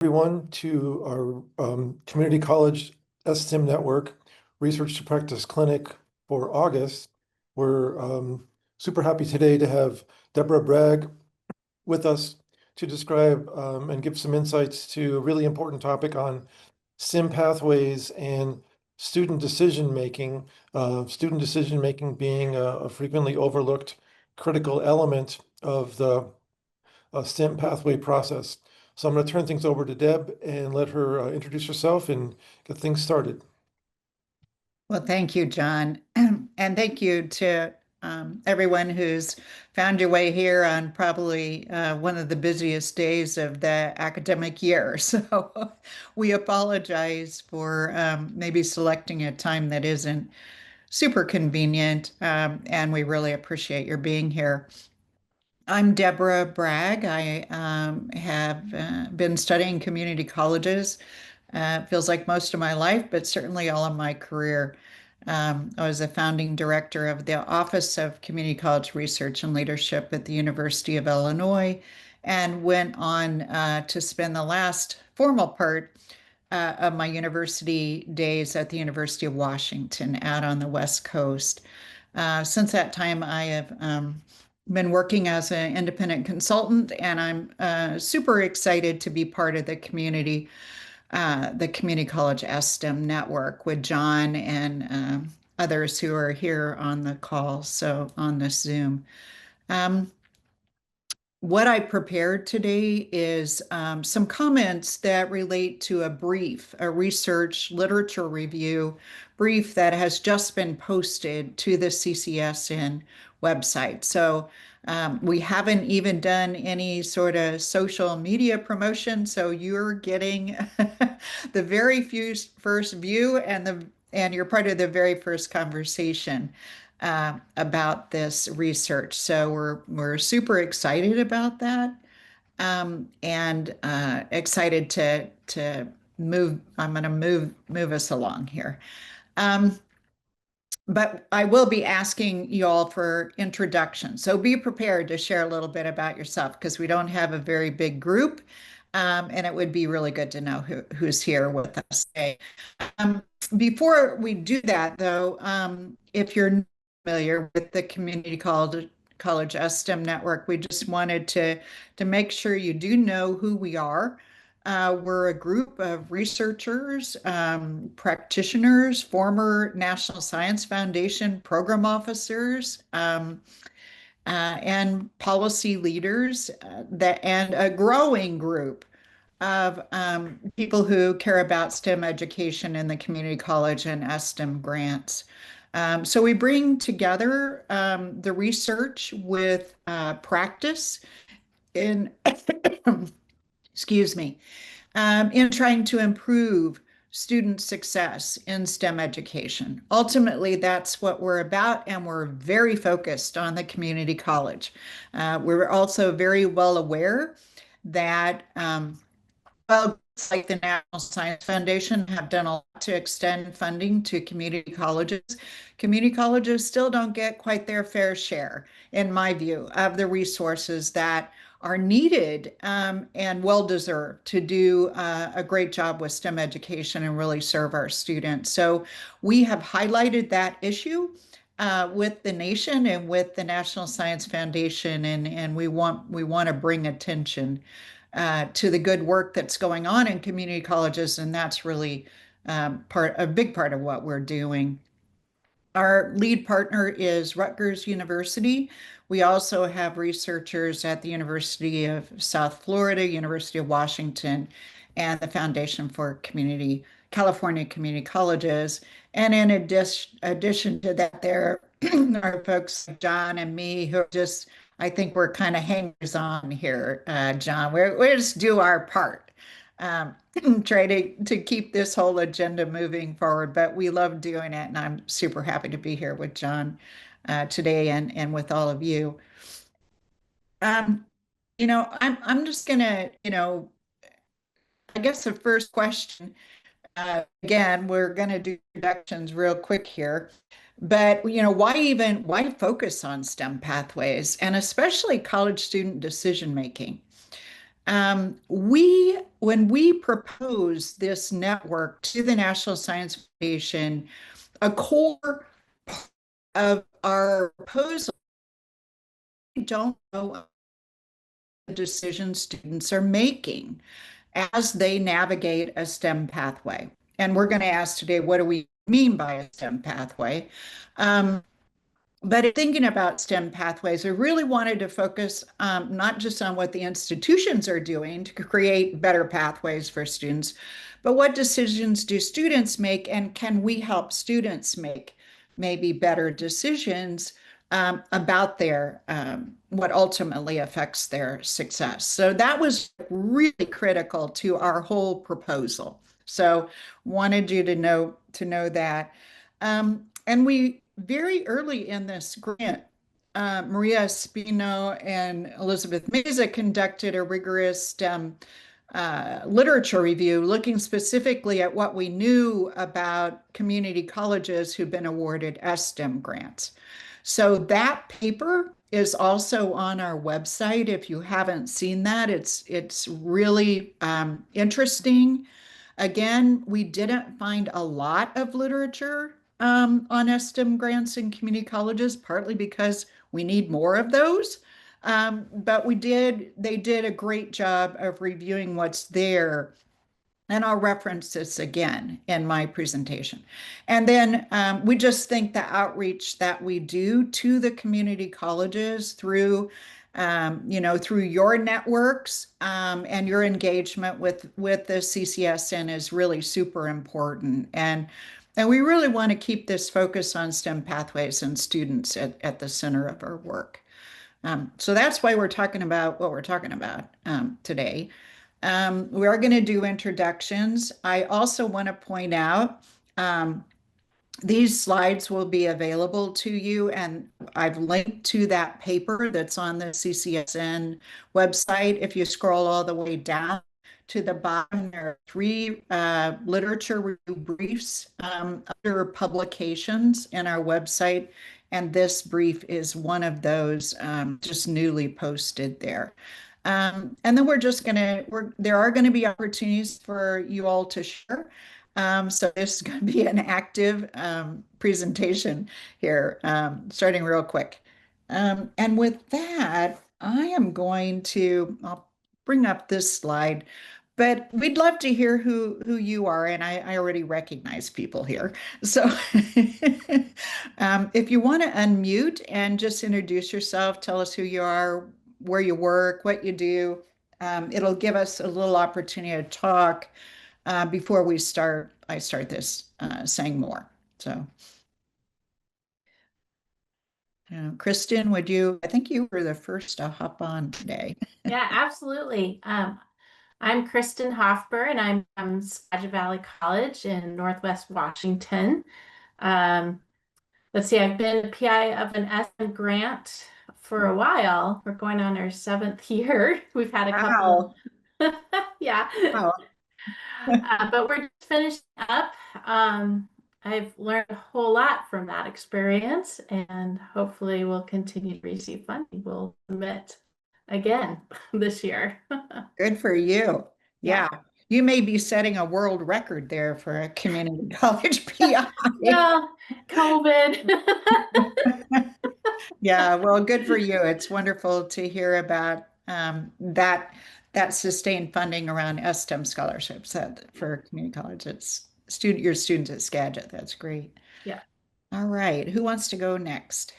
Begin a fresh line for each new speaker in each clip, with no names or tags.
Everyone to our community college STEM network research to practice clinic for August. We're super happy today to have Deborah Bragg with us to describe and give some insights to a really important topic on STEM pathways and student decision making. Student decision making being a frequently overlooked critical element of the STEM pathway process. So I'm going to turn things over to Deb and let her introduce herself and get things started.
Well, thank you, John. And thank you to everyone who's found your way here on probably one of the busiest days of the academic year. So we apologize for maybe selecting a time that isn't super convenient, and we really appreciate your being here. I'm Deborah Bragg. I have been studying community colleges. Feels like most of my life, but certainly all of my career. I was a founding director of the Office of Community College Research and Leadership at the University of Illinois, and went on to spend the last formal part of my university days at the University of Washington out on the West Coast. Since that time, I have been working as an independent consultant, and I'm super excited to be part of the Community College STEM network with John and others who are here on the call, so on this Zoom. Um, what I prepared today is some comments that relate to a research literature review brief that has just been posted to the CCSN website. So we haven't even done any sort of social media promotion, so you're getting the first view and you're part of the very first conversation about this research. So we're super excited about that, and excited to move. I'm going to move us along here. Um, but I will be asking you all for introductions. So be prepared to share a little bit about yourself because we don't have a very big group. And it would be really good to know who's here with us today. Um, Before we do that, though, if you're familiar with the College STEM network, we just wanted to make sure you do know who we are. We're a group of researchers, practitioners, former National Science Foundation program officers, and policy leaders, and a growing group of people who care about STEM education in the community college and STEM grants. So we bring together the research with practice in, excuse me, in trying to improve student success in STEM education. Ultimately, that's what we're about, and we're very focused on the community college. We're also very well aware that well, it's like the National Science Foundation have done a lot to extend funding to community colleges. Community colleges still don't get quite their fair share, in my view, of the resources that are needed, and well deserved to do a great job with STEM education and really serve our students. So we have highlighted that issue with the nation and with the National Science Foundation, and we want to bring attention to the good work that's going on in community colleges, and that's really a big part of what we're doing. Our lead partner is Rutgers University. We also have researchers at the University of South Florida, University of Washington, and the Foundation for California Community Colleges. And in addition to that, there are folks like John and me who just, I think we're kind of hangers on here, John. We just do our part. Um, Try to keep this whole agenda moving forward, but we love doing it, and I'm super happy to be here with John today and with all of you. Um, I'm just gonna, I guess the first question, again, we're gonna do introductions real quick here, but why focus on STEM pathways and especially college student decision making? When we proposed this network to the National Science Foundation, a core of our proposal, we don't know the decisions students are making as they navigate a STEM pathway. And we're going to ask today, what do we mean by a STEM pathway? But in thinking about STEM pathways, I really wanted to focus not just on what the institutions are doing to create better pathways for students, but what decisions do students make, and can we help students make maybe better decisions about their what ultimately affects their success. So that was really critical to our whole proposal. So wanted you to know that. And we very early in this grant, Maria Espino and Elizabeth Meza conducted a rigorous literature review looking specifically at what we knew about community colleges who've been awarded STEM grants. So that paper is also on our website. If you haven't seen that, it's really interesting. Again, we didn't find a lot of literature on STEM grants in community colleges, partly because we need more of those. But they did a great job of reviewing what's there. And I'll reference this again in my presentation. And then we just think the outreach that we do to the community colleges through your networks and your engagement with the CCSN is really super important. And we really want to keep this focus on STEM pathways and students at the center of our work. So that's why we're talking about what we're talking about today. We are going to do introductions. I also want to point out these slides will be available to you, and I've linked to that paper that's on the CCSN website. If you scroll all the way down to the bottom, there are three literature review briefs under publications in our website, and this brief is one of those just newly posted there. And then there are going to be opportunities for you all to share. So this is going to be an active presentation here, starting real quick. And with that, I'll bring up this slide, but we'd love to hear who you are, and I already recognize people here. So if you want to unmute and just introduce yourself, tell us who you are, where you work, what you do. It'll give us a little opportunity to talk before I start this saying more. So, Kristen, I think you were the first to hop on today.
Yeah, absolutely. I'm Kristen Hofber, and I'm from Skagit Valley College in Northwest Washington. Let's see, I've been a PI of an SM grant for a while. We're going on our 7th year. We've had a couple. Yeah.
Wow.
But we're just finishing up. I've learned a whole lot from that experience, and hopefully we'll continue to receive funding. We'll submit again this year.
Good for you.
Yeah.
Yeah. You may be setting a world record there for a community college PI.
Well, COVID.
Yeah, well, good for you. It's wonderful to hear about that sustained funding around STEM scholarships for community college. It's your students at Skagit. That's great.
Yeah.
All right. Who wants to go next?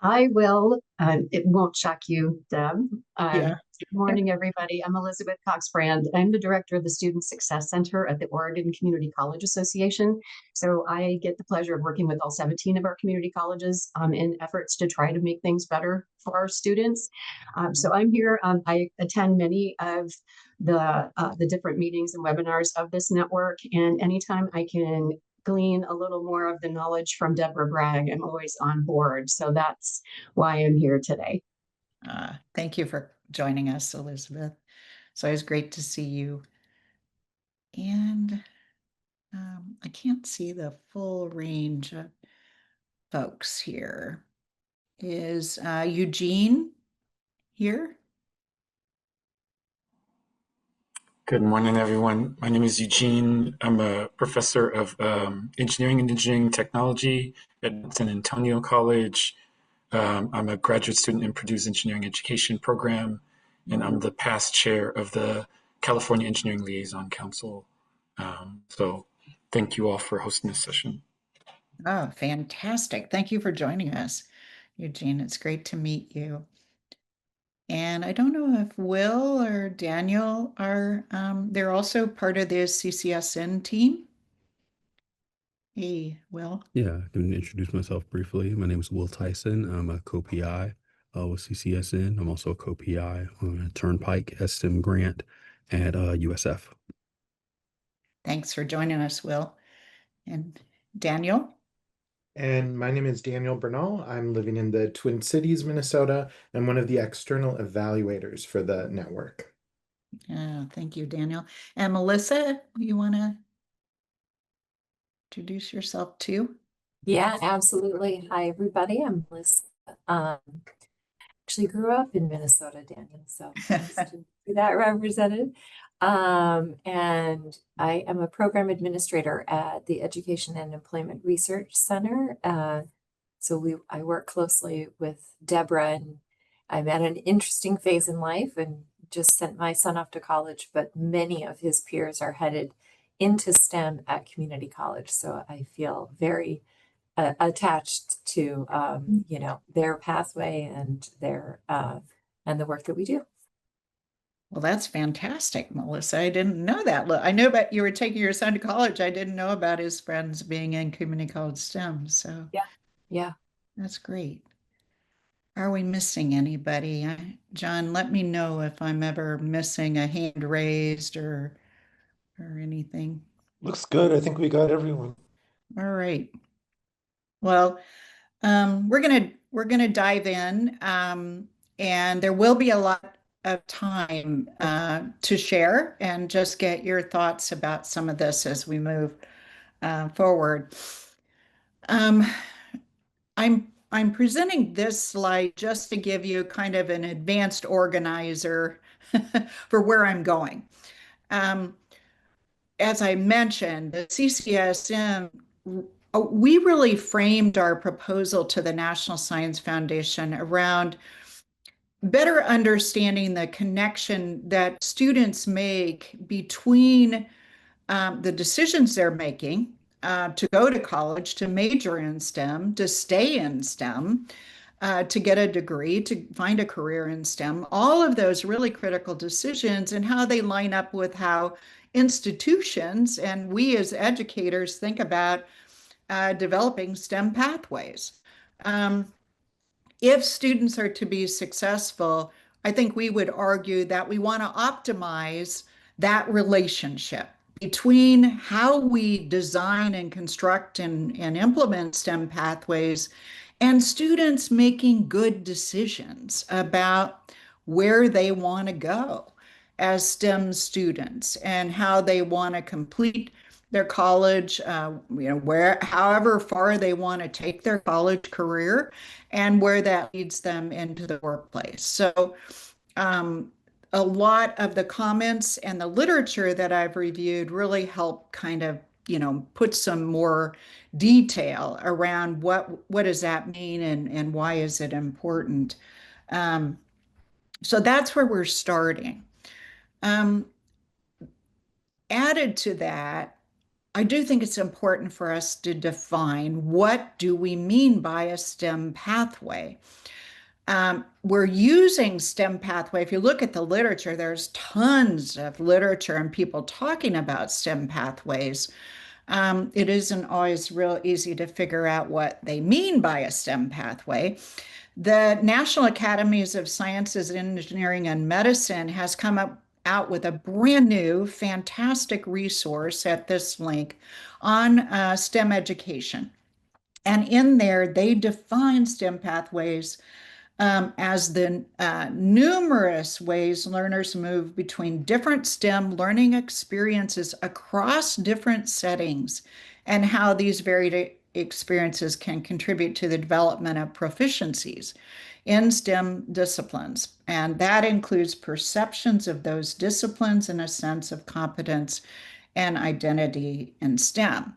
I will. It won't shock you, Deb.
Yeah.
Good morning, everybody. I'm Elizabeth Cox-Brand. I'm the director of the Student Success Center at the Oregon Community College Association. So I get the pleasure of working with all 17 of our community colleges in efforts to try to make things better for our students. So I'm here. I attend many of the different meetings and webinars of this network, and anytime I can glean a little more of the knowledge from Deborah Bragg, I'm always on board. So that's why I'm here today.
Thank you for joining us, Elizabeth. It's always great to see you. And I can't see the full range of folks here. Is Eugene here?
Good morning, everyone. My name is Eugene. I'm a professor of engineering and engineering technology at San Antonio College. I'm a graduate student in Purdue's engineering education program, and I'm the past chair of the California Engineering Liaison Council. So thank you all for hosting this session.
Oh, fantastic. Thank you for joining us, Eugene. It's great to meet you. And I don't know if Will or Daniel are, they're also part of the CCSN team. Hey, Will.
Yeah, I can introduce myself briefly. My name is Will Tyson. I'm a co-PI with CCSN. I'm also a co-PI on a Turnpike STEM grant at USF.
Thanks for joining us, Will. And Daniel?
And my name is Daniel Bernal. I'm living in the Twin Cities, Minnesota. I'm one of the external evaluators for the network.
Thank you, Daniel. And Melissa, you want to introduce yourself too?
Yeah, absolutely. Hi, everybody. I'm Melissa. Actually grew up in Minnesota, Daniel, so nice to see that represented. And I am a program administrator at the Education and Employment Research Center. I work closely with Deborah, and I'm at an interesting phase in life and just sent my son off to college, but many of his peers are headed into STEM at community college. So I feel very attached to their pathway and their and the work that we do.
Well, that's fantastic, Melissa. I didn't know that. Look, I know about you were taking your son to college. I didn't know about his friends being in community college STEM. So
Yeah.
that's great. Are we missing anybody? John, let me know if I'm ever missing a hand raised or anything.
Looks good. I think we got everyone.
All right. Well, we're gonna dive in, and there will be a lot of time to share and just get your thoughts about some of this as we move forward. I'm presenting this slide just to give you kind of an advanced organizer for where I'm going. As I mentioned, the CCSN, we really framed our proposal to the National Science Foundation around better understanding the connection that students make between the decisions they're making to go to college, to major in STEM, to stay in STEM, to get a degree, to find a career in STEM, all of those really critical decisions and how they line up with how institutions and we as educators think about developing STEM pathways. If students are to be successful, I think we would argue that we want to optimize that relationship between how we design and construct and implement STEM pathways and students making good decisions about where they want to go as STEM students and how they want to complete their college, however far they want to take their college career and where that leads them into the workplace. So a lot of the comments and the literature that I've reviewed really help kind of, put some more detail around what does that mean and why is it important. So that's where we're starting. Added to that, I do think it's important for us to define what do we mean by a STEM pathway. We're using STEM pathway. If you look at the literature, there's tons of literature and people talking about STEM pathways. It isn't always real easy to figure out what they mean by a STEM pathway. The National Academies of Sciences, Engineering, and Medicine has come out with a brand new, fantastic resource at this link on STEM education. And in there, they define STEM pathways as the numerous ways learners move between different STEM learning experiences across different settings and how these varied experiences can contribute to the development of proficiencies in STEM disciplines. And that includes perceptions of those disciplines and a sense of competence and identity in STEM.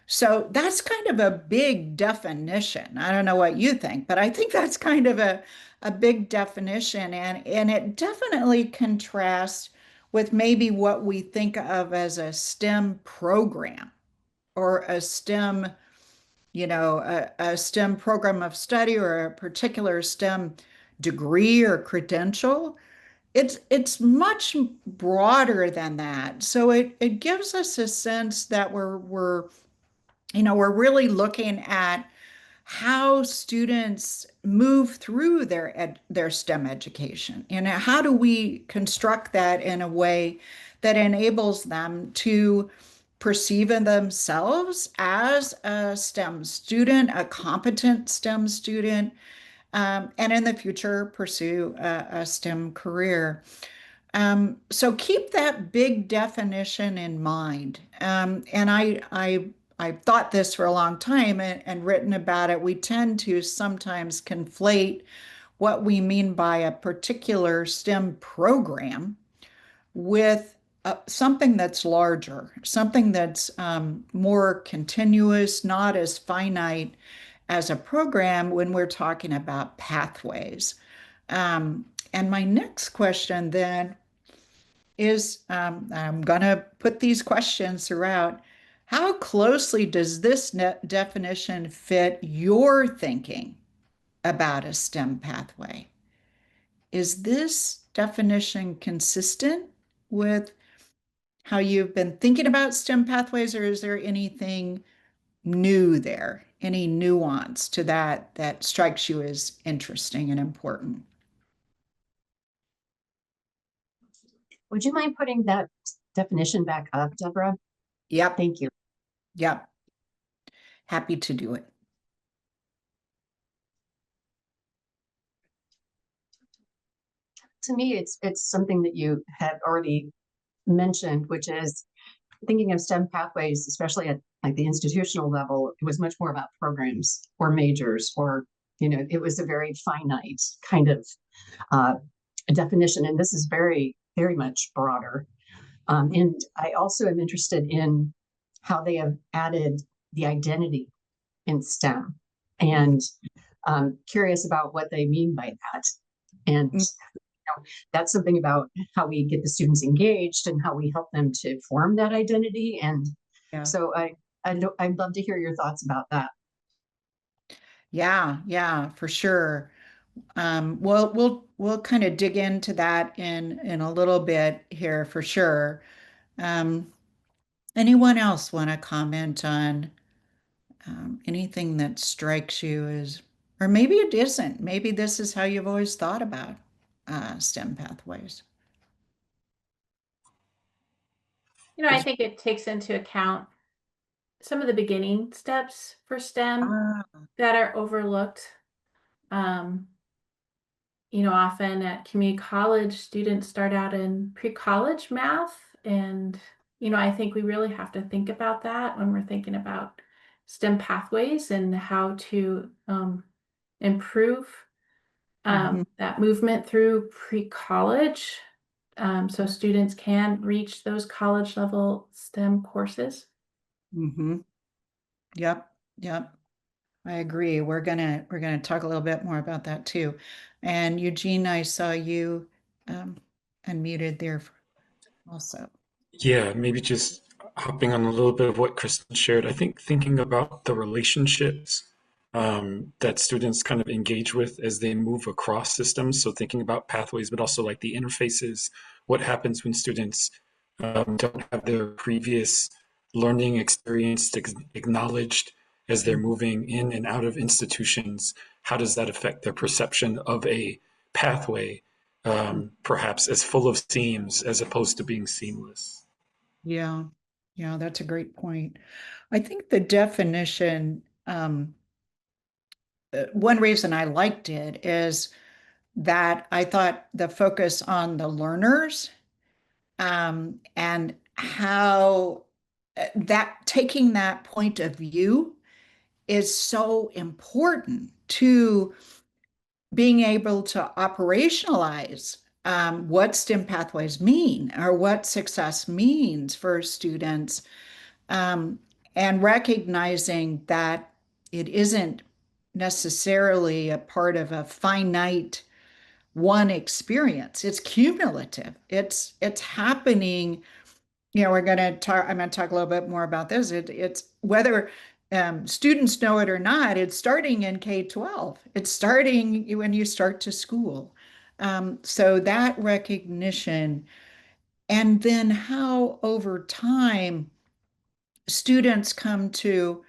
So that's kind of a big definition. I don't know what you think, but I think that's kind of a big definition. And it definitely contrasts with maybe what we think of as a STEM program or a STEM, a STEM program of study or a particular STEM degree or credential. It's much broader than that. So it gives us a sense that we're really looking at how students move through their STEM education. How do we construct that in a way that enables them to perceive in themselves as a STEM student, a competent STEM student, and in the future pursue a STEM career. So keep that big definition in mind. And I've thought this for a long time and written about it. We tend to sometimes conflate what we mean by a particular STEM program with something that's larger, something that's more continuous, not as finite as a program when we're talking about pathways. And my next question then is I'm going to put these questions throughout. How closely does this definition fit your thinking about a STEM pathway? Is this definition consistent with how you've been thinking about STEM pathways, or is there anything new there, any nuance to that that strikes you as interesting and important?
Would you mind putting that definition back up, Deborah?
Yep.
Thank you.
Yep. Happy to do it.
To me, it's something that you had already mentioned, which is thinking of STEM pathways, especially at like the institutional level. It was much more about programs or majors, or it was a very finite kind of definition, and this is very, very much broader. And I also am interested in how they have added the identity in STEM, and curious about what they mean by that. And that's something about how we get the students engaged and how we help them to form that identity. And so I'd love to hear your thoughts about that.
Yeah, for sure. We'll kind of dig into that in a little bit here for sure. Anyone else want to comment on anything that strikes you as, or maybe it isn't. Maybe this is how you've always thought about STEM pathways.
I think it takes into account some of the beginning steps for STEM that are overlooked. Often at community college, students start out in pre-college math. And, I think we really have to think about that when we're thinking about STEM pathways and how to improve that movement through pre-college, so students can reach those college level STEM courses.
Yep. I agree. We're gonna talk a little bit more about that too. And Eugene, I saw you unmuted there also.
Yeah, maybe just hopping on a little bit of what Kristen shared. I think thinking about the relationships that students kind of engage with as they move across systems. So thinking about pathways, but also like the interfaces. What happens when students don't have their previous learning experience acknowledged as they're moving in and out of institutions? How does that affect their perception of a pathway, perhaps as full of seams as opposed to being seamless?
Yeah, that's a great point. I think the definition, one reason I liked it is that I thought the focus on the learners and how that taking that point of view is so important to being able to operationalize what STEM pathways mean or what success means for students, um, and recognizing that it isn't necessarily a part of a finite one experience. It's cumulative. It's happening. We're going to talk. I'm going to talk a little bit more about this. It's whether students know it or not. It's starting in K-12. It's starting when you start to school. So that recognition, and then how over time students come to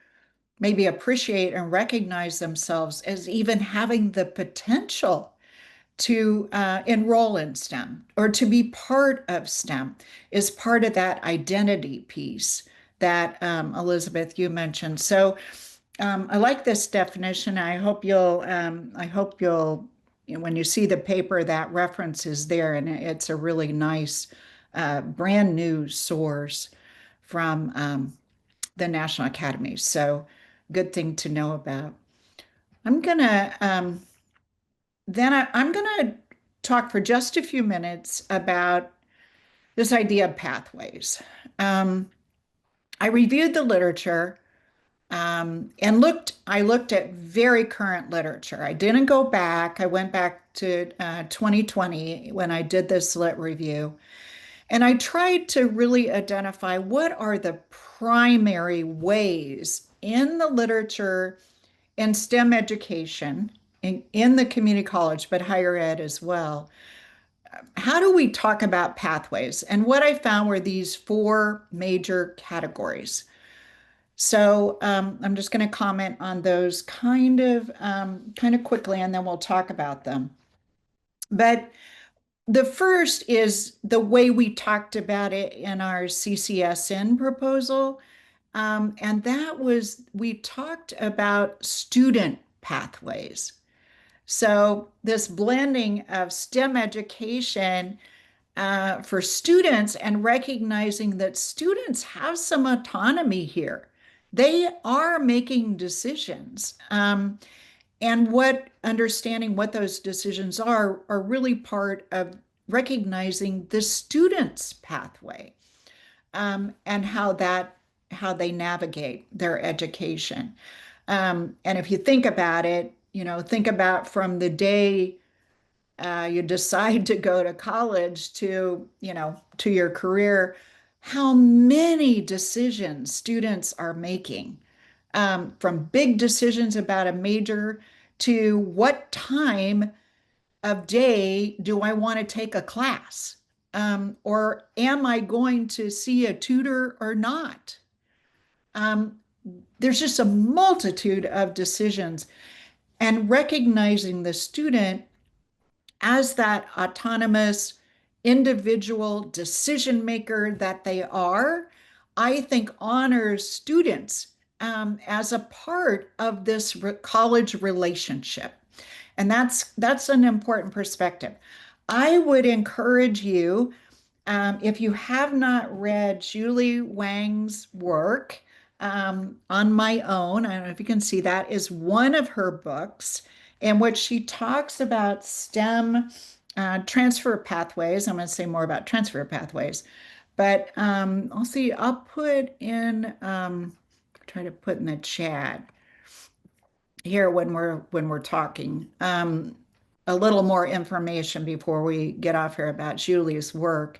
maybe appreciate and recognize themselves as even having the potential to enroll in STEM or to be part of STEM is part of that identity piece that Elizabeth, you mentioned. So I like this definition. I hope you'll, when you see the paper, that reference is there, and it's a really nice, brand new source from the National Academy. So good thing to know about. I'm gonna I'm gonna talk for just a few minutes about this idea of pathways. Um, I reviewed the literature and I looked at very current literature. I didn't go back. I went back to 2020 when I did this lit review. And I tried to really identify what are the primary ways in the literature in STEM education, in the community college, but higher ed as well. How do we talk about pathways? And what I found were these four major categories. So I'm just going to comment on those kind of quickly, and then we'll talk about them. But the first is the way we talked about it in our CCSN proposal. And that was, we talked about student pathways. So this blending of STEM education for students and recognizing that students have some autonomy here. They are making decisions. And understanding what those decisions are really part of recognizing the student's pathway, and how they navigate their education. And if you think about it, think about from the day you decide to go to college to your career, how many decisions students are making, from big decisions about a major to what time of day do I want to take a class? Or am I going to see a tutor or not? There's just a multitude of decisions, and recognizing the student as that autonomous individual decision maker that they are, I think honors students as a part of this college relationship. And that's an important perspective. I would encourage you, if you have not read Julie Wang's work, On My Own, I don't know if you can see, that is one of her books in which she talks about STEM transfer pathways. I'm going to say more about transfer pathways, but I'll put in, try to put in the chat here when we're talking, a little more information before we get off here about Julie's work.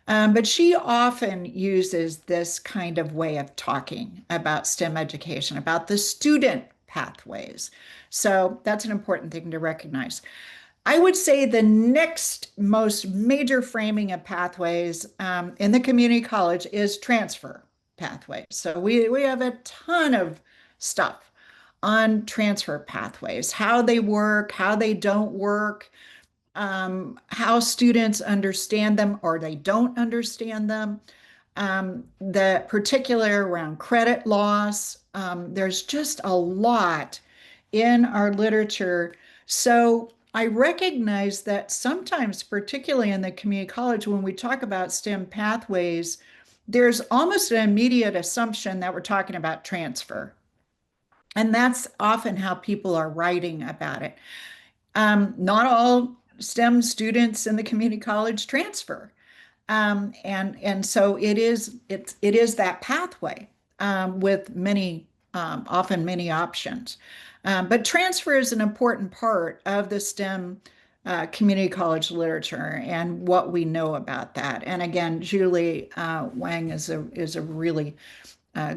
But she often uses this kind of way of talking about STEM education, about the student pathways. So that's an important thing to recognize. I would say the next most major framing of pathways in the community college is transfer pathways. So we have a ton of stuff on transfer pathways, how they work, how they don't work, how students understand them or they don't understand them, the particular around credit loss. There's just a lot in our literature. So I recognize that sometimes, particularly in the community college, when we talk about STEM pathways, there's almost an immediate assumption that we're talking about transfer. And that's often how people are writing about it. Not all STEM students in the community college transfer. And so it is that pathway with many often many options. But transfer is an important part of the STEM community college literature and what we know about that. And again, Julie Wang is a really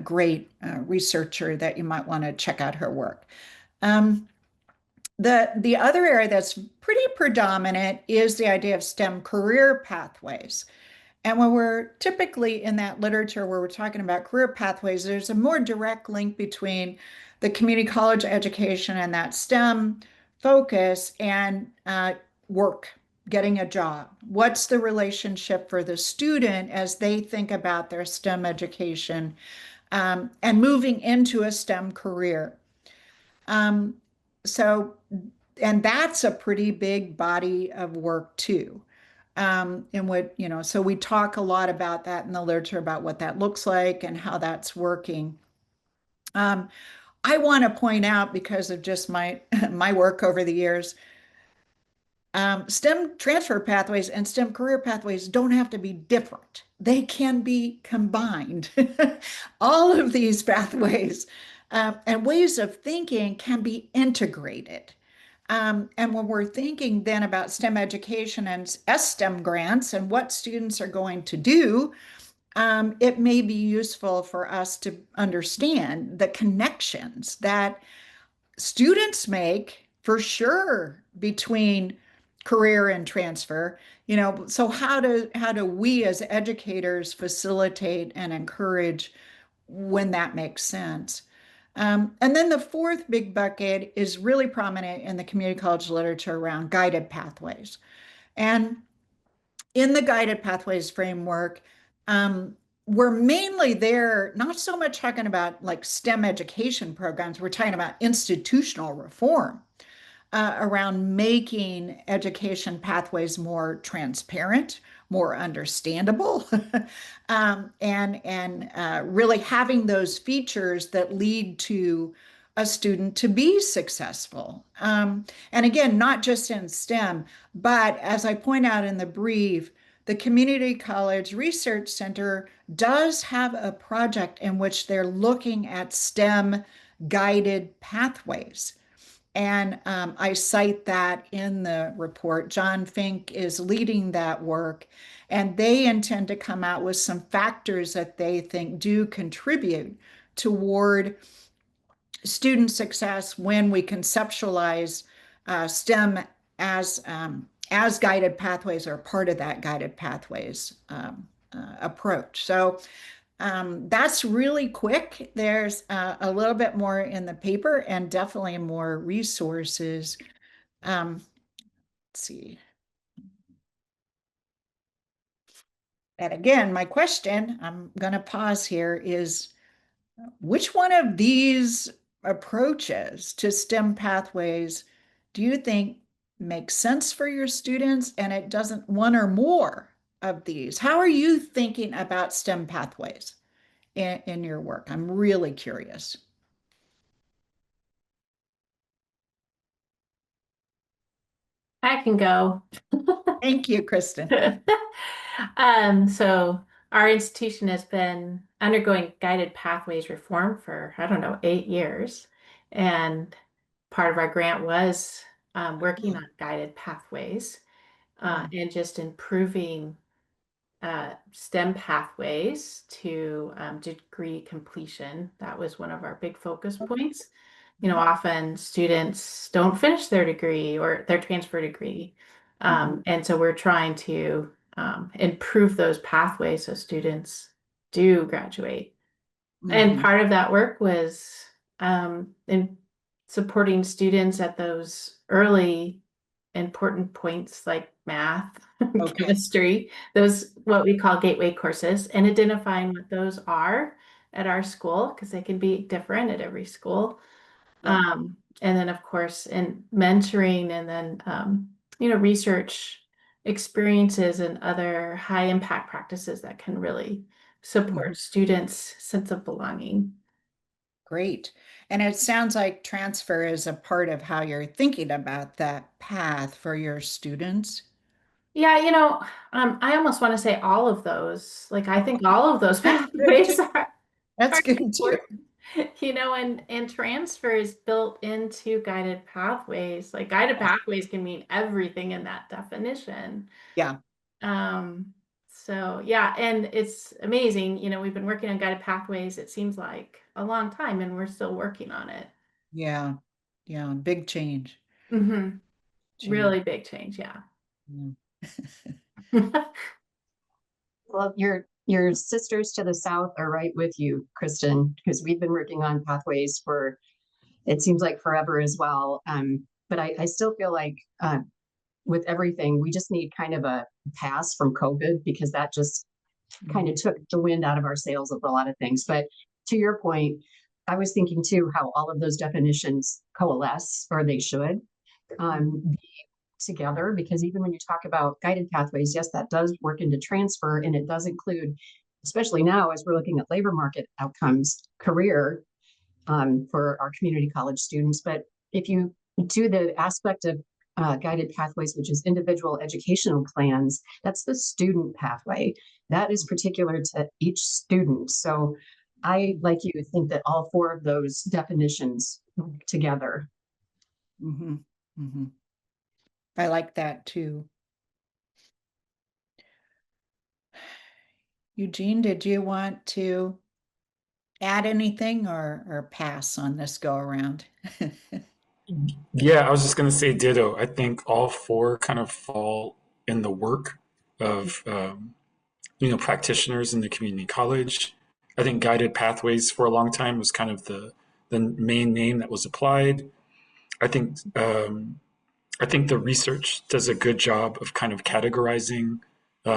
great researcher that you might want to check out her work. Um, the other area that's pretty predominant is the idea of STEM career pathways. And when we're typically in that literature where we're talking about career pathways, there's a more direct link between the community college education and that STEM focus and work, getting a job. What's the relationship for the student as they think about their STEM education and moving into a STEM career? Um, so, and that's a pretty big body of work too. And what, so we talk a lot about that in the literature about what that looks like and how that's working. I want to point out because of just my my work over the years, STEM transfer pathways and STEM career pathways don't have to be different. They can be combined. All of these pathways and ways of thinking can be integrated. And when we're thinking then about STEM education and STEM grants and what students are going to do, it may be useful for us to understand the connections that students make for sure between career and transfer. So how do we as educators facilitate and encourage when that makes sense? And then the fourth big bucket is really prominent in the community college literature around guided pathways. And in the guided pathways framework, we're mainly there, not so much talking about like STEM education programs, we're talking about institutional reform around making education pathways more transparent, more understandable, and really having those features that lead to a student to be successful. And again, not just in STEM, but as I point out in the brief, the Community College Research Center does have a project in which they're looking at STEM guided pathways. And I cite that in the report. John Fink is leading that work, and they intend to come out with some factors that they think do contribute toward student success when we conceptualize STEM as guided pathways or part of that guided pathways approach. So that's really quick. There's a little bit more in the paper and definitely more resources. Let's see. And again, my question, I'm going to pause here, is which one of these approaches to STEM pathways do you think makes sense for your students? And it doesn't one or more of these. How are you thinking about STEM pathways in your work? I'm really curious.
I can go.
Thank you, Kristen.
So our institution has been undergoing guided pathways reform for, I don't know, 8 years. And part of our grant was working on guided pathways and just improving STEM pathways to degree completion. That was one of our big focus points. Often students don't finish their degree or their transfer degree. And so we're trying to improve those pathways so students do graduate. And part of that work was in supporting students at those early important points like math,
Okay.
chemistry, those what we call gateway courses, and identifying what those are at our school because they can be different at every school.
Yeah.
And then of course in mentoring and then research experiences and other high impact practices that can really support students' sense of belonging.
Great. And it sounds like transfer is a part of how you're thinking about that path for your students.
Yeah, I almost want to say all of those. Like, I think all of those pathways
That's
are
good too.
important. And transfer is built into guided pathways. Like, guided pathways can mean everything in that definition.
Yeah.
So yeah, and it's amazing. We've been working on guided pathways, it seems like a long time, and we're still working on it.
Yeah. Yeah. Big change.
Hmm.
Change.
Really big change, yeah.
Yeah.
Well, your sisters to the south are right with you, Kristen, because we've been working on pathways for it seems like forever as well. But I still feel like with everything, we just need kind of a pass from COVID because that just kind of took the wind out of our sails with a lot of things. But to your point, I was thinking too how all of those definitions coalesce, or they should be together, because even when you talk about guided pathways, yes, that does work into transfer, and it does include, especially now as we're looking at labor market outcomes, career for our community college students. But if you do the aspect of guided pathways, which is individual educational plans, that's the student pathway. That is particular to each student. So I, like you, think that all four of those definitions together.
Mm-hmm. Mm-hmm. I like that too. Eugene, did you want to add anything or pass on this go around?
Yeah, I was just going to say ditto. I think all four kind of fall in the work of practitioners in the community college. I think guided pathways for a long time was kind of the main name that was applied. I think I think the research does a good job of kind of categorizing,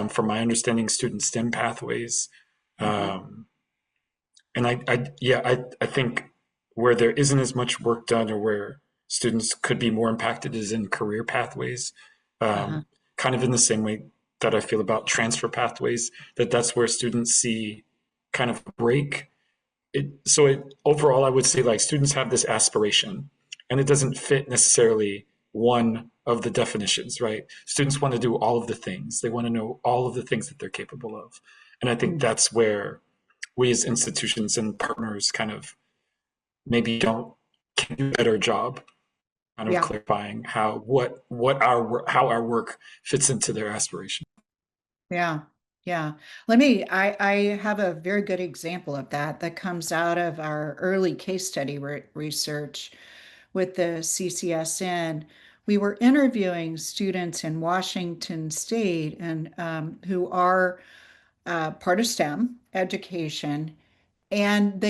from my understanding, student STEM pathways. Um, and I think where there isn't as much work done or where students could be more impacted is in career pathways.
Uh-huh.
Kind of in the same way that I feel about transfer pathways, that's where students see kind of a break. Overall, I would say like students have this aspiration and it doesn't fit necessarily one of the definitions, right? Students want to do all of the things. They want to know all of the things that they're capable of. And I think that's where we as institutions and partners kind of maybe can do a better job kind of clarifying how our work fits into their aspiration.
Yeah. Yeah. I have a very good example of that comes out of our early case study research with the CCSN. We were interviewing students in Washington State and who are part of STEM education. And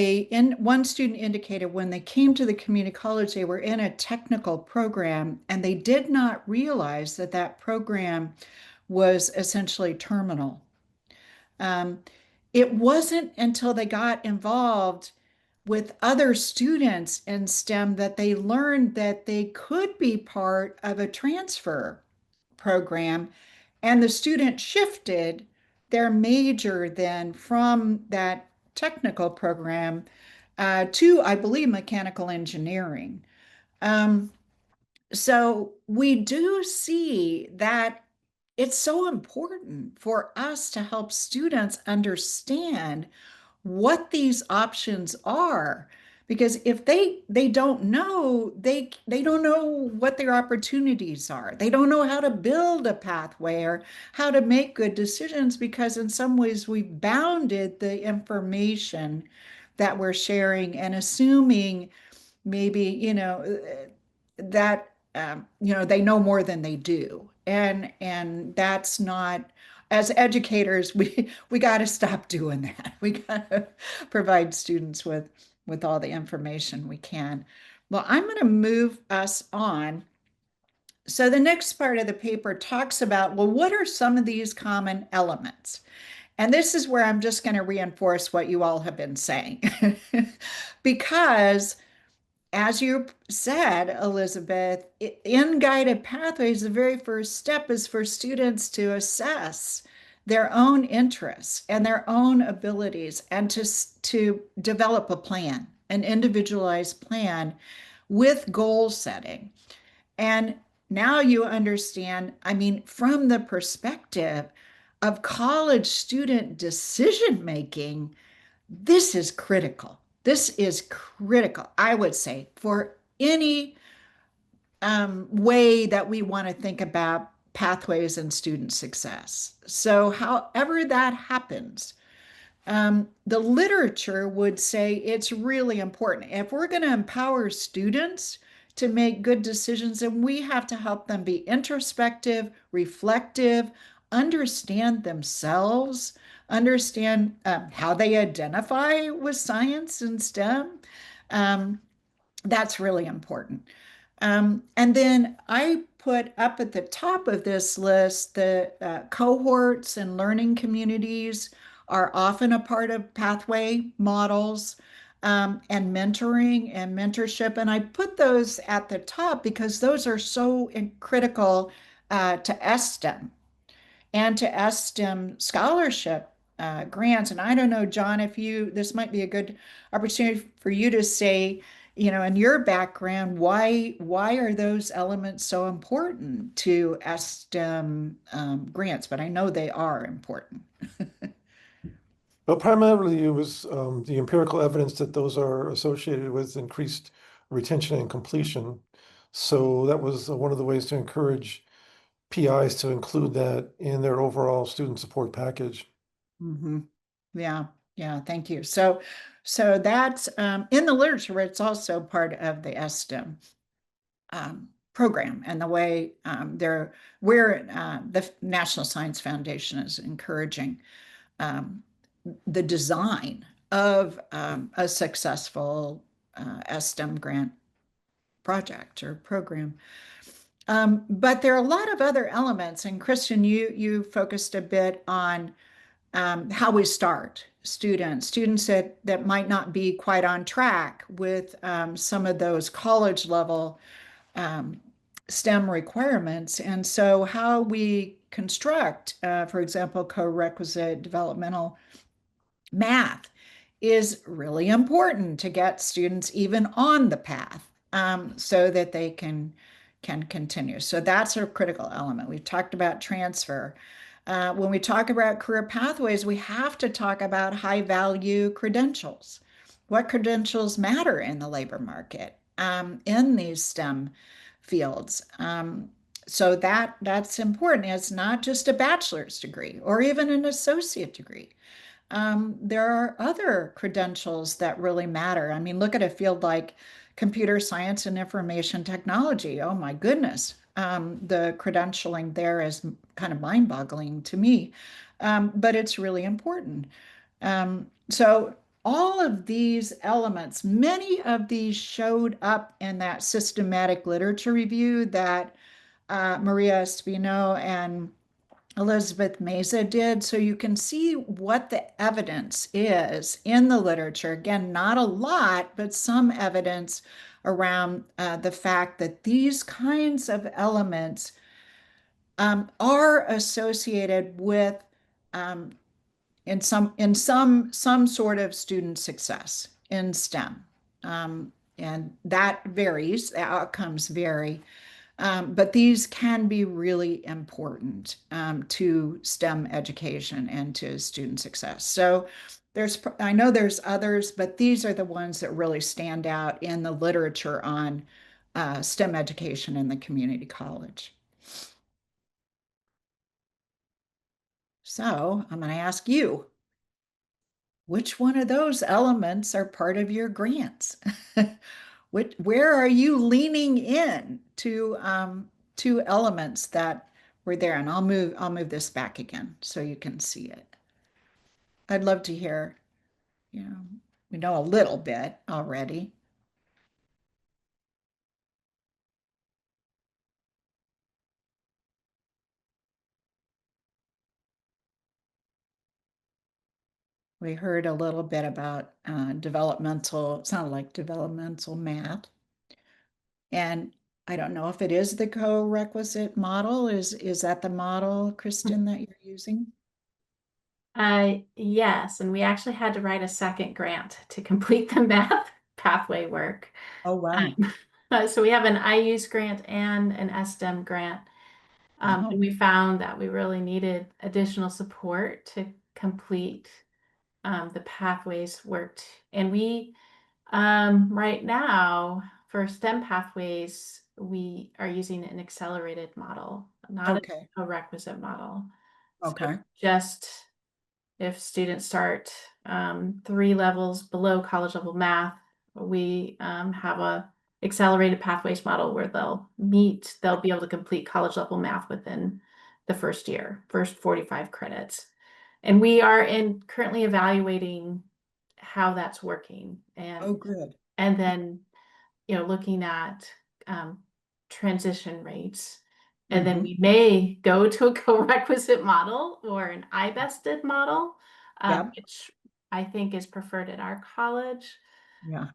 one student indicated when they came to the community college, they were in a technical program and they did not realize that that program was essentially terminal. It wasn't until they got involved with other students in STEM that they learned that they could be part of a transfer program. And the student shifted their major then from that technical program to, I believe, mechanical engineering. Um, so we do see that it's so important for us to help students understand what these options are, because if they don't know, they don't know what their opportunities are. They don't know how to build a pathway or how to make good decisions, because in some ways we've bounded the information that we're sharing and assuming maybe that they know more than they do, and that's not, as educators, we got to stop doing that. We got to provide students with all the information we can. Well, I'm going to move us on. So the next part of the paper talks about, well, what are some of these common elements? And this is where I'm just going to reinforce what you all have been saying. Because as you said, Elizabeth, in guided pathways, the very first step is for students to assess their own interests and their own abilities and to develop a plan an individualized plan with goal setting. And now you understand, I mean, from the perspective of college student decision making, this is critical. This is critical, I would say, for any way that we want to think about pathways and student success. So, however that happens, the literature would say it's really important. If we're going to empower students to make good decisions, then we have to help them be introspective, reflective, understand themselves, understand how they identify with science and STEM. Um, that's really important. And then I put up at the top of this list the cohorts and learning communities are often a part of pathway models, and mentoring and mentorship. And I put those at the top because those are so critical to STEM and to STEM scholarship grants. And I don't know, John, if this might be a good opportunity for you to say, in your background, why are those elements so important to STEM grants? But I know they are important.
Well, primarily it was the empirical evidence that those are associated with increased retention and completion. So that was one of the ways to encourage PIs to include that in their overall student support package.
Mhm. Yeah, yeah, thank you. So that's in the literature, it's also part of the STEM program, and the way the National Science Foundation is encouraging um, the design of a successful STEM grant project or program. But there are a lot of other elements, and Kristen, you focused a bit on how we start students that might not be quite on track with some of those college level um, STEM requirements. And so how we construct, for example, co-requisite developmental math is really important to get students even on the path, so that they can continue. So that's a critical element. We've talked about transfer. When we talk about career pathways, we have to talk about high value credentials. What credentials matter in the labor market, in these STEM fields? So that's important. It's not just a bachelor's degree or even an associate degree. There are other credentials that really matter. I mean, look at a field like computer science and information technology. Oh my goodness. The credentialing there is kind of mind-boggling to me, but it's really important. So all of these elements, many of these showed up in that systematic literature review that Maria Espino and Elizabeth Meza did. So you can see what the evidence is in the literature. Again, not a lot, but some evidence around the fact that these kinds of elements are associated with in some sort of student success in STEM. And that varies, the outcomes vary. But these can be really important to STEM education and to student success. So I know there's others, but these are the ones that really stand out in the literature on STEM education in the community college. So I'm going to ask you, which one of those elements are part of your grants? Where are you leaning in to elements that were there? And I'll move this back again so you can see it. I'd love to hear, we know a little bit already. We heard a little bit about it sounded like developmental math. And I don't know if it is the co-requisite model. Is that the model, Kristen, that you're using?
Yes, and we actually had to write a second grant to complete the math pathway work.
Oh, wow.
So we have an IU's grant and an STEM grant.
Wow.
And we found that we really needed additional support to complete the pathways worked. And we, right now, for STEM pathways, we are using an accelerated model, not
Okay.
a requisite model. So
Okay.
just if students start 3 levels below college level math, we have a accelerated pathways model where they'll be able to complete college level math within the first year, first 45 credits. And we are currently evaluating how that's working,
Oh, good.
and then looking at transition rates. And then we may go to a co-requisite model or an I-bested model,
Yep.
which I think is preferred at our college,
Yeah.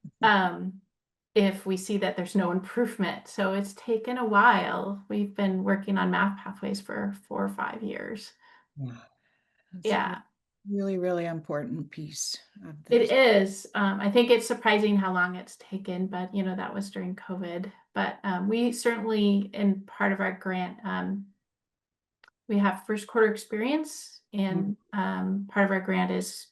if we see that there's no improvement. So it's taken a while. We've been working on math pathways for 4 or 5 years.
Yeah. That's a
Yeah,
really, really important piece of
it
this.
is. I think it's surprising how long it's taken, but that was during COVID. But we certainly, in part of our grant, we have first quarter experience, and part of our grant is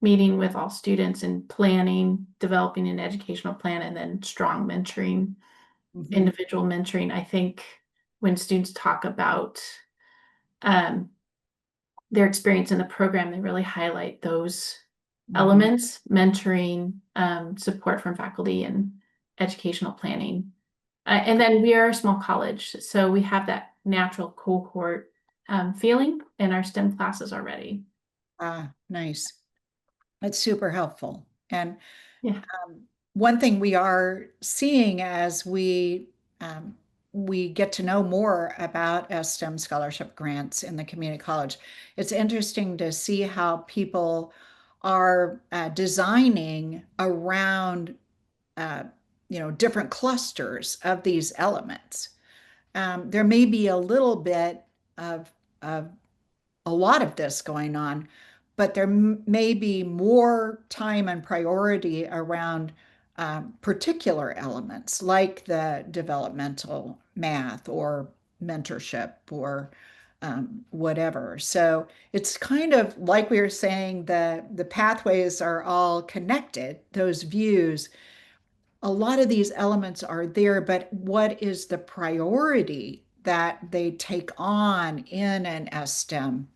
meeting with all students and planning, developing an educational plan, and then strong mentoring, individual mentoring. I think when students talk about their experience in the program, they really highlight those elements: mentoring, support from faculty, and educational planning. And then we are a small college, so we have that natural cohort feeling in our STEM classes already.
Ah, nice. That's super helpful. And
Yeah.
one thing we are seeing as we get to know more about STEM scholarship grants in the community college, it's interesting to see how people are designing around different clusters of these elements. There may be a little bit of a lot of this going on, but there may be more time and priority around particular elements like the developmental math or mentorship or whatever. So it's kind of like we were saying, the pathways are all connected, those views. A lot of these elements are there, but what is the priority that they take on in an STEM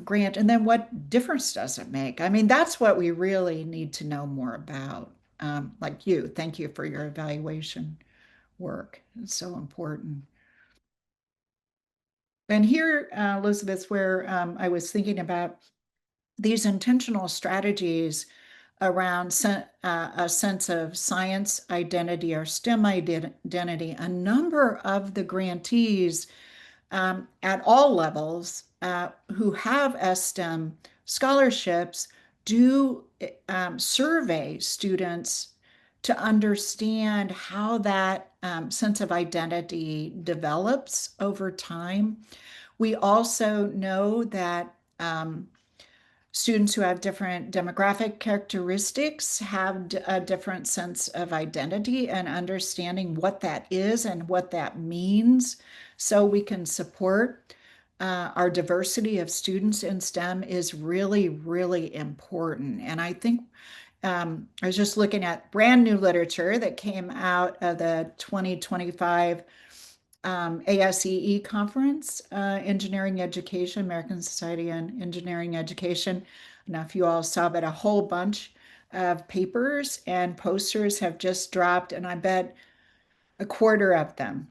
grant? And then what difference does it make? I mean, that's what we really need to know more about. Like you, thank you for your evaluation work. It's so important. And here, Elizabeth, where I was thinking about these intentional strategies around a sense of science identity or STEM identity, a number of the grantees at all levels who have STEM scholarships do survey students to understand how that sense of identity develops over time. We also know that students who have different demographic characteristics have a different sense of identity and understanding what that is and what that means, so we can support our diversity of students in STEM is really, really important. And I think I was just looking at brand new literature that came out of the 2025 ASEE conference, Engineering Education, American Society on Engineering Education. Now, if you all saw, but a whole bunch of papers and posters have just dropped, and I bet a quarter of them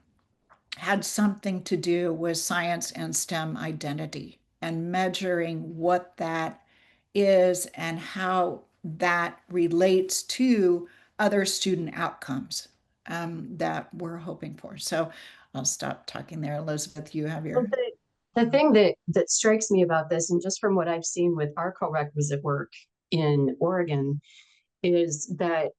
had something to do with science and STEM identity and measuring what that is and how that relates to other student outcomes that we're hoping for. So I'll stop talking there. Elizabeth, you have your.
The thing that strikes me about this, and just from what I've seen with our co-requisite work in Oregon, is that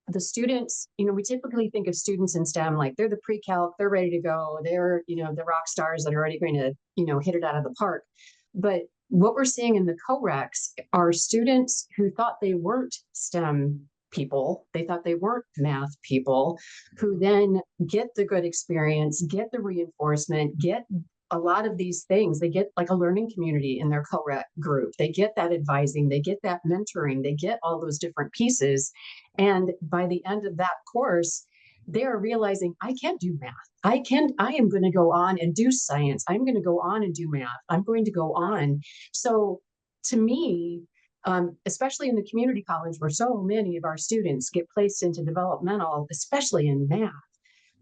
the students, we typically think of students in STEM like they're the pre-calc, they're ready to go, they're, the rock stars that are already going to, hit it out of the park. But what we're seeing in the co-recs are students who thought they weren't STEM people. They thought they weren't math people, who then get the good experience, get the reinforcement, get a lot of these things. They get like a learning community in their co-rec group. They get that advising, they get that mentoring, they get all those different pieces. And by the end of that course, they are realizing, I can't do math. I am going to go on and do science. I'm going to go on and do math. I'm going to go on. So to me, especially in the community college where so many of our students get placed into developmental, especially in math,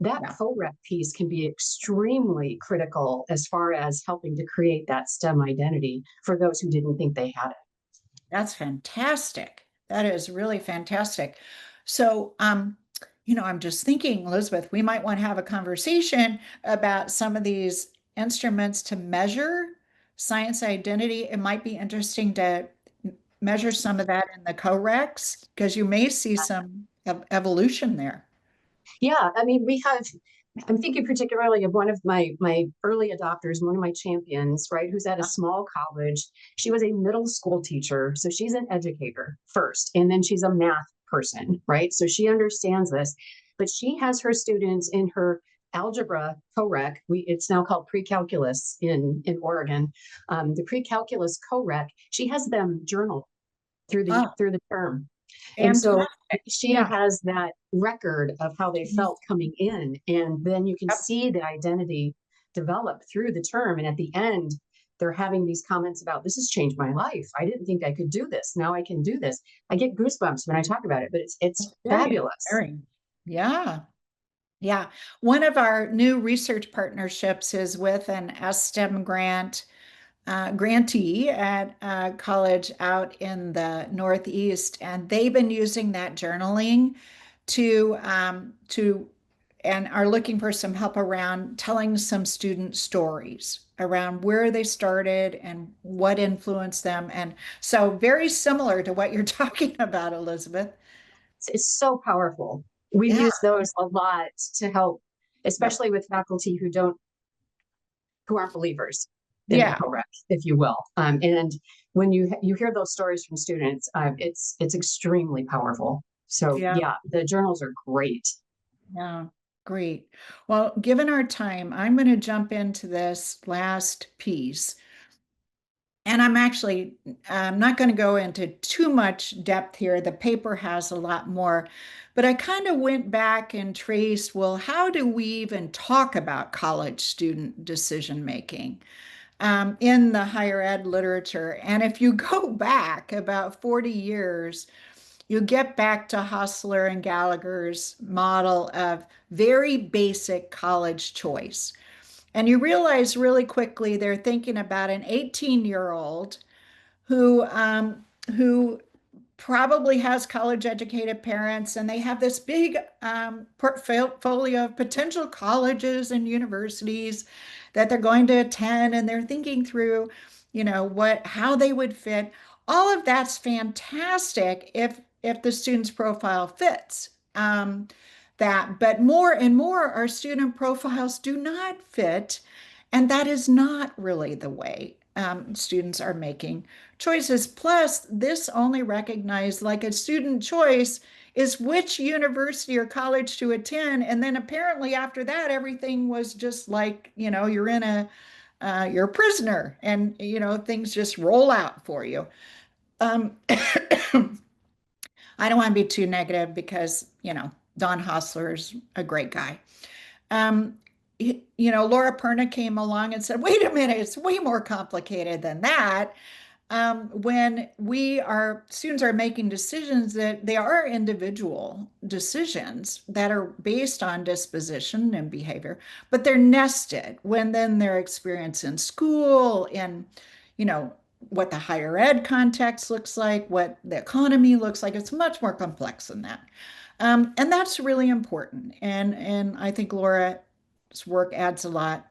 that co-rec piece can be extremely critical as far as helping to create that STEM identity for those who didn't think they had it.
That's fantastic. That is really fantastic. So, I'm just thinking, Elizabeth, we might want to have a conversation about some of these instruments to measure science identity. It might be interesting to measure some of that in the co-recs because you may see some evolution there.
Yeah, I mean, I'm thinking particularly of one of my early adopters, one of my champions, right, who's at a small college. She was a middle school teacher, so she's an educator first, and then she's a math person, right? So she understands this, but she has her students in her algebra co-rec. It's now called pre-calculus in Oregon. The pre-calculus co-rec, she has them journal through the term. And so she has that record of how they felt coming in. And then you can see the identity develop through the term. And at the end, they're having these comments about, this has changed my life. I didn't think I could do this. Now I can do this. I get goosebumps when I talk about it, but it's fabulous.
Yeah. Yeah. One of our new research partnerships is with an STEM grantee at a college out in the Northeast, and they've been using that journaling to and are looking for some help around telling some student stories around where they started and what influenced them. And so very similar to what you're talking about, Elizabeth.
It's so powerful. We use those a lot to help, especially with faculty who aren't believers in the co-rec, if you will. And when you hear those stories from students, it's extremely powerful. So yeah, the journals are great.
Yeah, great. Well, given our time, I'm going to jump into this last piece. And I'm not going to go into too much depth here. The paper has a lot more, but I kind of went back and traced, well, how do we even talk about college student decision making in the higher ed literature? And if you go back about 40 years, you get back to Hostler and Gallagher's model of very basic college choice. And you realize really quickly they're thinking about an 18-year-old who probably has college educated parents, and they have this big portfolio of potential colleges and universities that they're going to attend, and they're thinking through, how they would fit. All of that's fantastic if the student's profile fits. But more and more, our student profiles do not fit. And that is not really the way students are making choices. Plus, this only recognized like a student choice is which university or college to attend. And then apparently after that, everything was just like, you're you're a prisoner and, things just roll out for you. I don't want to be too negative because, Don Hostler's a great guy. Laura Perna came along and said, wait a minute, it's way more complicated than that. When students are making decisions that they are individual decisions that are based on disposition and behavior, but they're nested when then their experience in school, in, what the higher ed context looks like, what the economy looks like. It's much more complex than that. And that's really important. And I think Laura's work adds a lot.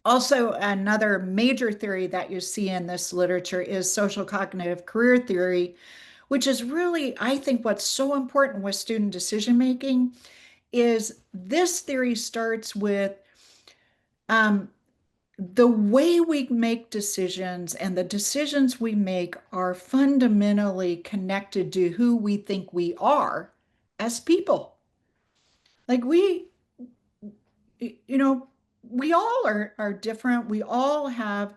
Also, another major theory that you see in this literature is social cognitive career theory, which is really, I think, what's so important with student decision making is this theory starts with the way we make decisions and the decisions we make are fundamentally connected to who we think we are as people. Like we all are different. We all have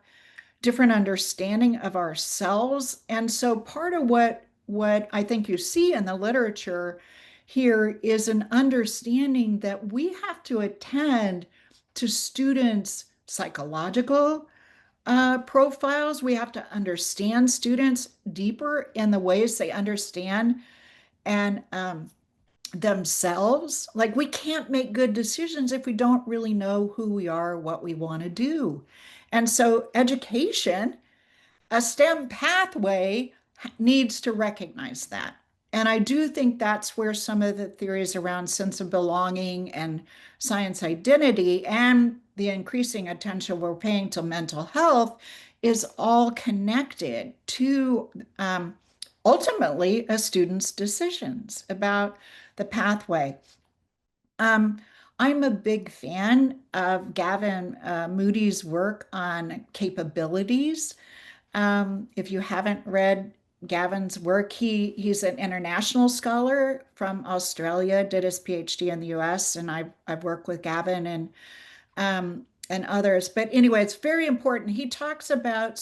different understanding of ourselves. And so part of what I think you see in the literature here is an understanding that we have to attend to students' psychological profiles. We have to understand students deeper in the ways they understand and themselves. Like we can't make good decisions if we don't really know who we are, what we want to do. And so education, a STEM pathway, needs to recognize that. And I do think that's where some of the theories around sense of belonging and science identity and the increasing attention we're paying to mental health is all connected to ultimately a student's decisions about the pathway. I'm a big fan of Gavin Moody's work on capabilities. If you haven't read Gavin's work, he's an international scholar from Australia, did his PhD in the US, and I've worked with Gavin and others. But anyway, it's very important. He talks about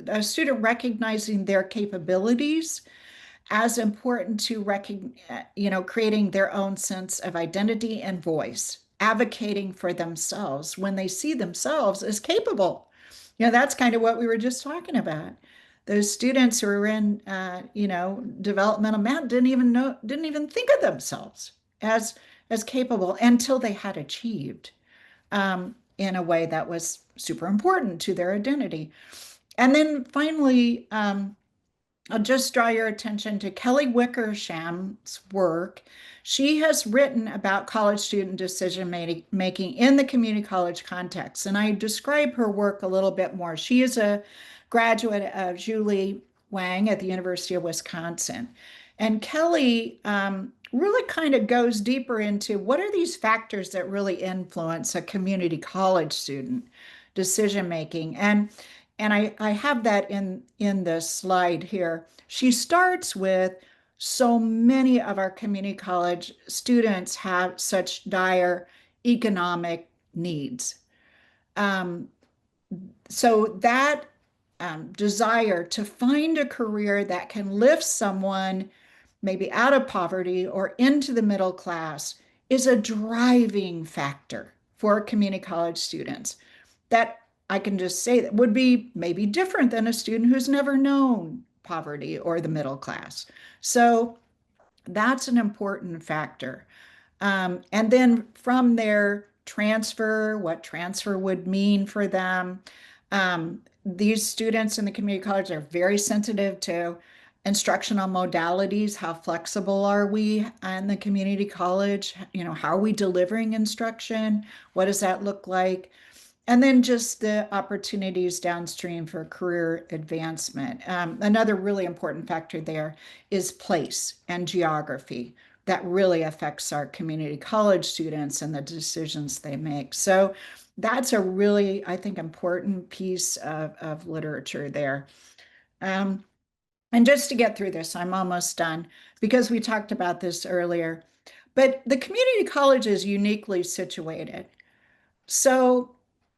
a student recognizing their capabilities as important to creating their own sense of identity and voice, advocating for themselves when they see themselves as capable. That's kind of what we were just talking about. Those students who are in, developmental math didn't even think of themselves as capable until they had achieved in a way that was super important to their identity. And then finally, I'll just draw your attention to Kelly Wickersham's work. She has written about college student decision making in the community college context, and I describe her work a little bit more. She is a graduate of Julie Wang at the University of Wisconsin. And Kelly really kind of goes deeper into what are these factors that really influence a community college student decision making. And I have that in the slide here. She starts with so many of our community college students have such dire economic needs. So that desire to find a career that can lift someone maybe out of poverty or into the middle class is a driving factor for community college students. That I can just say that would be maybe different than a student who's never known poverty or the middle class. So that's an important factor. And then from there, what transfer would mean for them. These students in the community college are very sensitive to instructional modalities. How flexible are we in the community college? How are we delivering instruction? What does that look like? And then just the opportunities downstream for career advancement. Another really important factor there is place and geography. That really affects our community college students and the decisions they make. So that's a really, I think, important piece of literature there. And just to get through this, I'm almost done because we talked about this earlier, but the community college is uniquely situated. So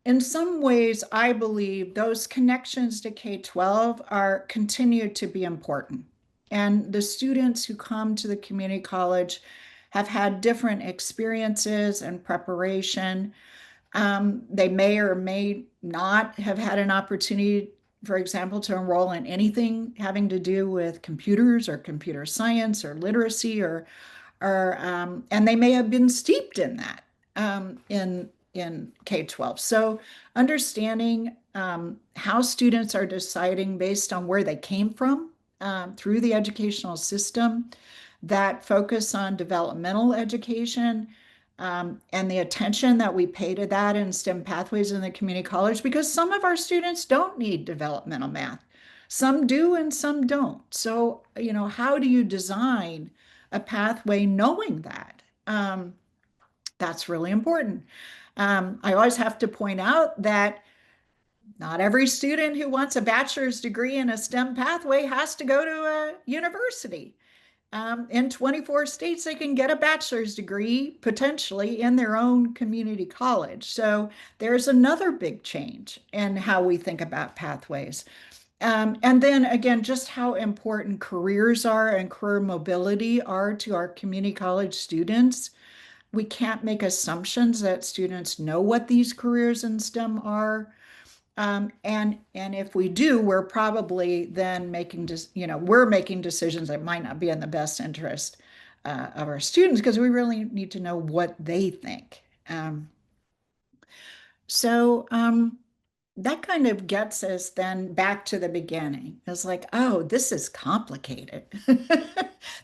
in some ways, I believe those connections to K-12 are continued to be important. And the students who come to the community college have had different experiences and preparation. They may or may not have had an opportunity, for example, to enroll in anything having to do with computers or computer science or literacy and they may have been steeped in that in K-12. So understanding how students are deciding based on where they came from through the educational system, that focus on developmental education, and the attention that we pay to that in STEM pathways in the community college, because some of our students don't need developmental math. Some do and some don't. So, how do you design a pathway knowing that? That's really important. I always have to point out that Not every student who wants a bachelor's degree in a STEM pathway has to go to a university. In 24 states, they can get a bachelor's degree potentially in their own community college. So there's another big change in how we think about pathways. And then again, just how important careers are and career mobility are to our community college students. We can't make assumptions that students know what these careers in STEM are. And if we do, we're probably then making we're making decisions that might not be in the best interest of our students because we really need to know what they think. So that kind of gets us then back to the beginning. It's like, oh, this is complicated.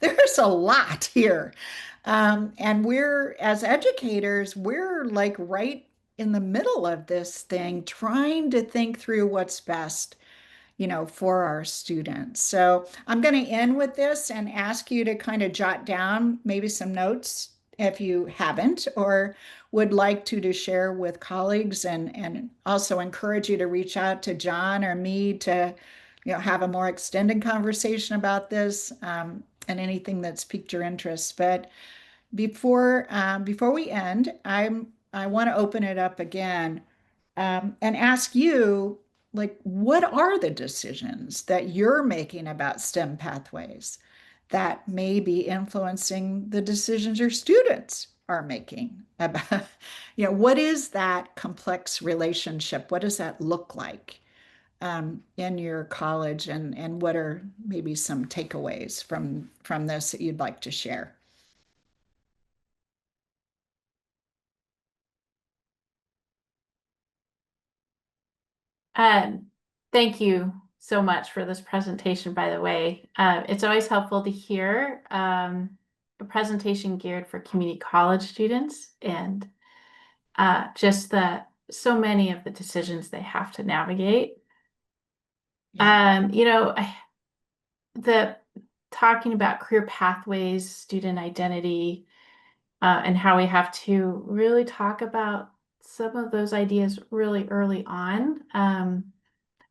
There's a lot here. And we're, as educators, we're like right in the middle of this thing, trying to think through what's best, for our students. So I'm going to end with this and ask you to kind of jot down maybe some notes if you haven't or would like to share with colleagues, and also encourage you to reach out to John or me to have a more extended conversation about this, and anything that's piqued your interest. But before we end, I want to open it up again, and ask you, like, what are the decisions that you're making about STEM pathways that may be influencing the decisions your students are making about, what is that complex relationship? What does that look like in your college, and what are maybe some takeaways from this that you'd like to share?
Thank you so much for this presentation, by the way. It's always helpful to hear a presentation geared for community college students, and just so many of the decisions they have to navigate.
Yeah.
The talking about career pathways, student identity, and how we have to really talk about some of those ideas really early on.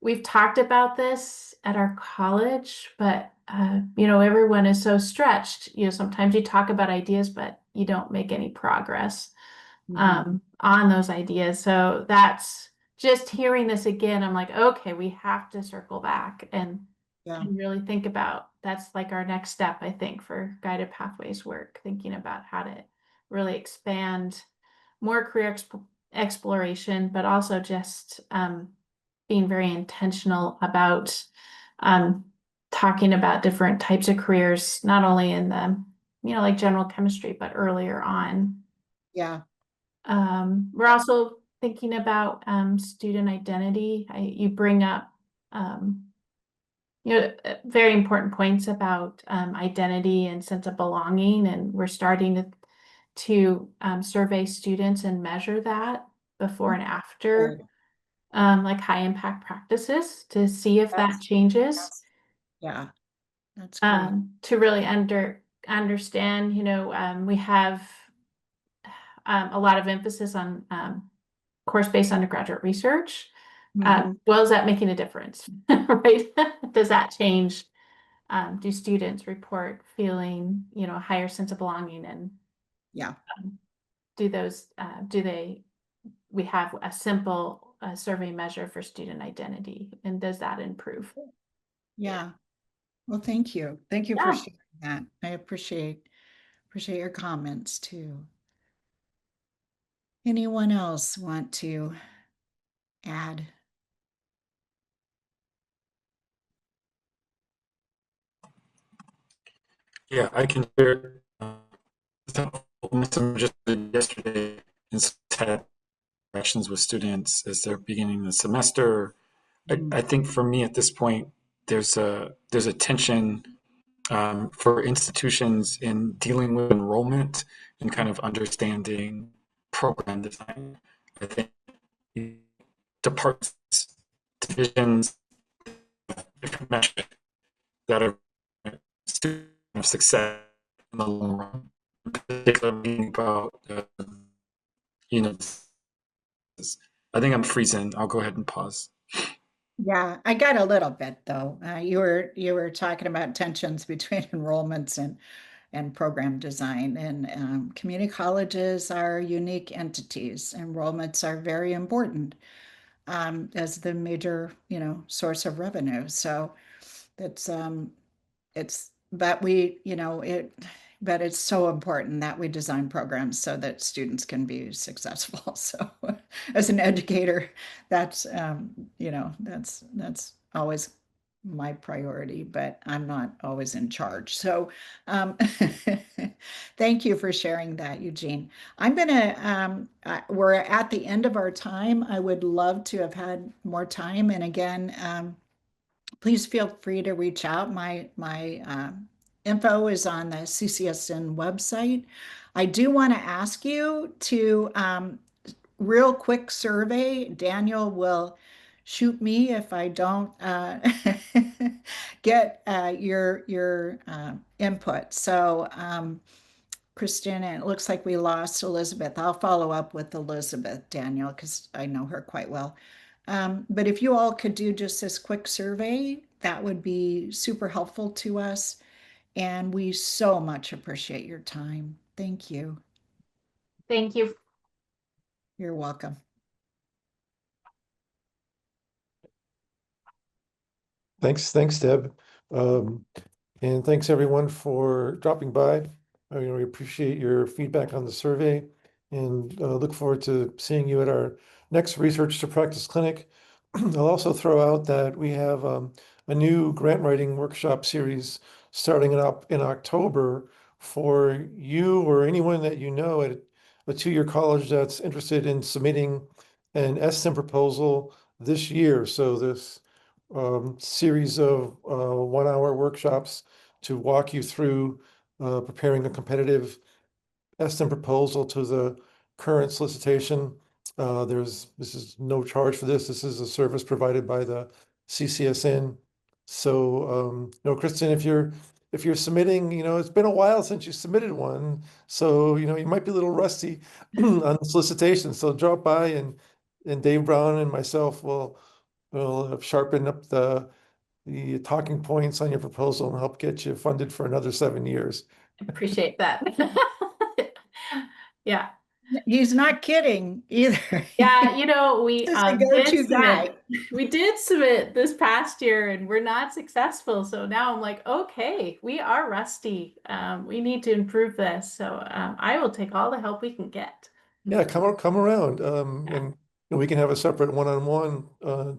We've talked about this at our college, but everyone is so stretched. Sometimes you talk about ideas, but you don't make any progress on those ideas. So that's just hearing this again. I'm like, okay, we have to circle back and really think about, that's like our next step, I think, for guided pathways work, thinking about how to really expand more career exploration, but also just being very intentional about talking about different types of careers, not only in the, like general chemistry, but earlier on.
Yeah.
We're also thinking about student identity. You bring up very important points about identity and sense of belonging, and we're starting to survey students and measure that before and after, like high impact practices, to see if that changes.
Yeah, that's great.
To really understand, we have a lot of emphasis on course-based undergraduate research. Well, is that making a difference, right? Does that change? Do students report feeling, a higher sense of belonging, and we have a simple survey measure for student identity, and does that improve?
Yeah. Well, thank you. Thank you for sharing that. I appreciate your comments too. Anyone else want to add?
Yeah, I can share. Just yesterday, and had interactions with students as they're beginning the semester. I think for me at this point, there's a tension for institutions in dealing with enrollment and kind of understanding program design. I think departments, divisions, different metrics that are student of success in the long run. Particularly about, I think I'm freezing. I'll go ahead and pause.
Yeah, I got a little bit though. You were talking about tensions between enrollments and program design, and community colleges are unique entities. Enrollments are very important as the major, source of revenue. So it's but but it's so important that we design programs so that students can be successful. So as an educator, that's that's always my priority, but I'm not always in charge. So um, thank you for sharing that, Eugene. We're at the end of our time. I would love to have had more time. And again, please feel free to reach out. My info is on the CCSN website. I do want to ask you to real quick survey. Daniel will shoot me if I don't get your input. So Kristen, and it looks like we lost Elizabeth. I'll follow up with Elizabeth, Daniel, because I know her quite well. But if you all could do just this quick survey, that would be super helpful to us. And we so much appreciate your time. Thank you.
Thank you.
You're welcome.
Thanks, Deb. And thanks everyone for dropping by. We appreciate your feedback on the survey and look forward to seeing you at our next Research to Practice clinic. I'll also throw out that we have a new grant writing workshop series starting up in October for you or anyone that you know at a two-year college that's interested in submitting an STEM proposal this year. So this series of 1 hour workshops to walk you through preparing a competitive STEM proposal to the current solicitation. This is no charge for this. This is a service provided by the CCSN. So, Kristen, if you're submitting, it's been a while since you submitted one, so you might be a little rusty on the solicitation. So drop by and Dave Brown and myself will sharpen up the talking points on your proposal and help get you funded for another 7 years.
Appreciate that. Yeah.
He's not kidding either.
Yeah, we
This is the
did
go-to guy.
submit. We did submit this past year and we're not successful. So now I'm like, okay, we are rusty. We need to improve this. So I will take all the help we can get.
Yeah, come around,
Yeah.
and we can have a separate one-on-one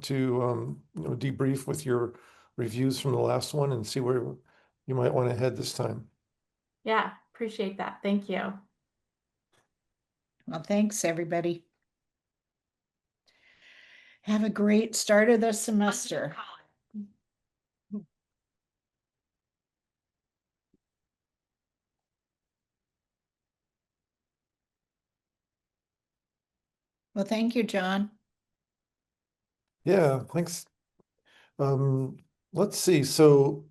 to debrief with your reviews from the last one and see where you might want to head this time.
Yeah, appreciate that. Thank you.
Well, thanks, everybody. Have a great start of the semester. Well, thank you, John.
Yeah, thanks. Let's see. So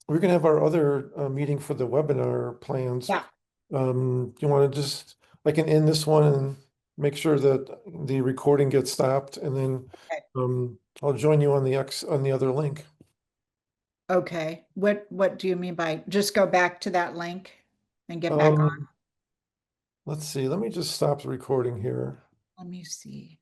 we're gonna have our other meeting for the webinar plans.
Yeah.
You want to just, I can end this one and make sure that the recording gets stopped, and then I'll join you on the other link.
Okay. What do you mean by just go back to that link and get back on?
Let's see. Let me just stop the recording here.
Let me see.